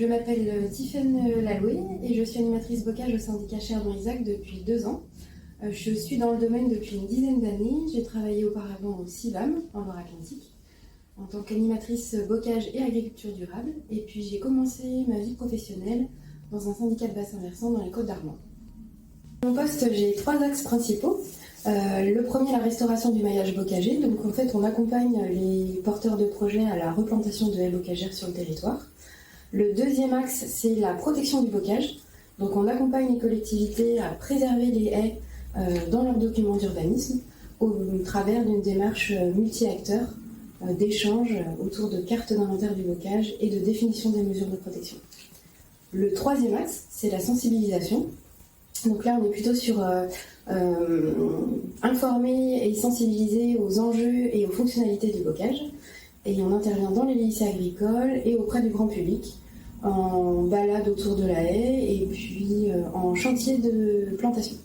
je m'appelle Tiffaine Laloué et je suis animatrice bocage au syndicat Cherdon-Isaac depuis 2 ans. Je suis dans le domaine depuis une dizaine d'années. J'ai travaillé auparavant au CIVAM, en Loire-Atlantique, en tant qu'animatrice bocage et agriculture durable. Et puis j'ai commencé ma vie professionnelle dans un syndicat de bassin versant dans les Côtes-d'Armor. Mon poste, j'ai 3 axes principaux. Le premier, la restauration du maillage bocager. Donc en fait, on accompagne les porteurs de projets à la replantation de haies bocagères sur le territoire. Le deuxième axe, c'est la protection du bocage. Donc on accompagne les collectivités à préserver les haies dans leurs documents d'urbanisme au travers d'une démarche multi-acteurs d'échange autour de cartes d'inventaire du bocage et de définition des mesures de protection. Le troisième axe, c'est la sensibilisation. Donc là, on est plutôt sur informer et sensibiliser aux enjeux et aux fonctionnalités du bocage. Et on intervient dans les lycées agricoles et auprès du grand public, en balade autour de la haie et puis en chantier de plantation.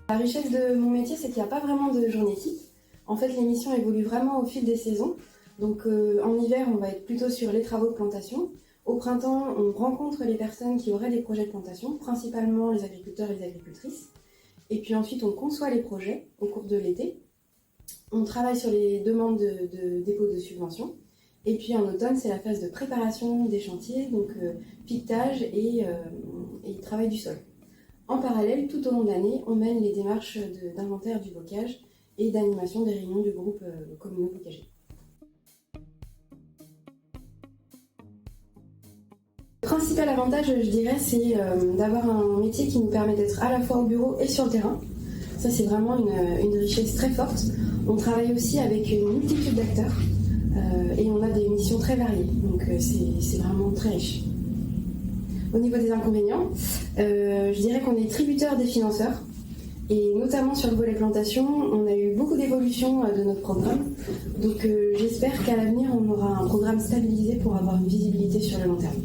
La richesse de mon métier, c'est qu'il n'y a pas vraiment de journée type. En fait, les missions évoluent vraiment au fil des saisons. Donc en hiver, on va être plutôt sur les travaux de plantation. Au printemps, on rencontre les personnes qui auraient des projets de plantation, principalement les agriculteurs et les agricultrices. Et puis ensuite, on conçoit les projets au cours de l'été. On travaille sur les demandes de dépôt de subventions. Et puis en automne, c'est la phase de préparation des chantiers, donc piquetage et travail du sol. En parallèle, tout au long de l'année, on mène les démarches d'inventaire du bocage et d'animation des réunions du groupe communaux bocager. Le principal avantage, je dirais, c'est d'avoir un métier qui nous permet d'être à la fois au bureau et sur le terrain. Ça, c'est vraiment une richesse très forte. On travaille aussi avec une multitude d'acteurs et on a des missions très variées, donc c'est vraiment très riche. Au niveau des inconvénients, je dirais qu'on est tributaire des financeurs. Et notamment sur le volet plantation, on a eu beaucoup d'évolutions de notre programme. Donc j'espère qu'à l'avenir, on aura un programme stabilisé pour avoir une visibilité sur le long terme.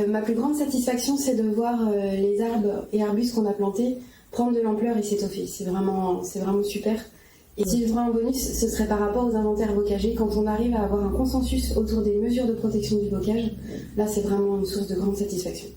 Ma plus grande satisfaction, c'est de voir les arbres et arbustes qu'on a plantés prendre de l'ampleur et s'étoffer. C'est vraiment super. Et si je devrais un bonus, ce serait par rapport aux inventaires bocagers. Quand on arrive à avoir un consensus autour des mesures de protection du bocage, là c'est vraiment une source de grande satisfaction.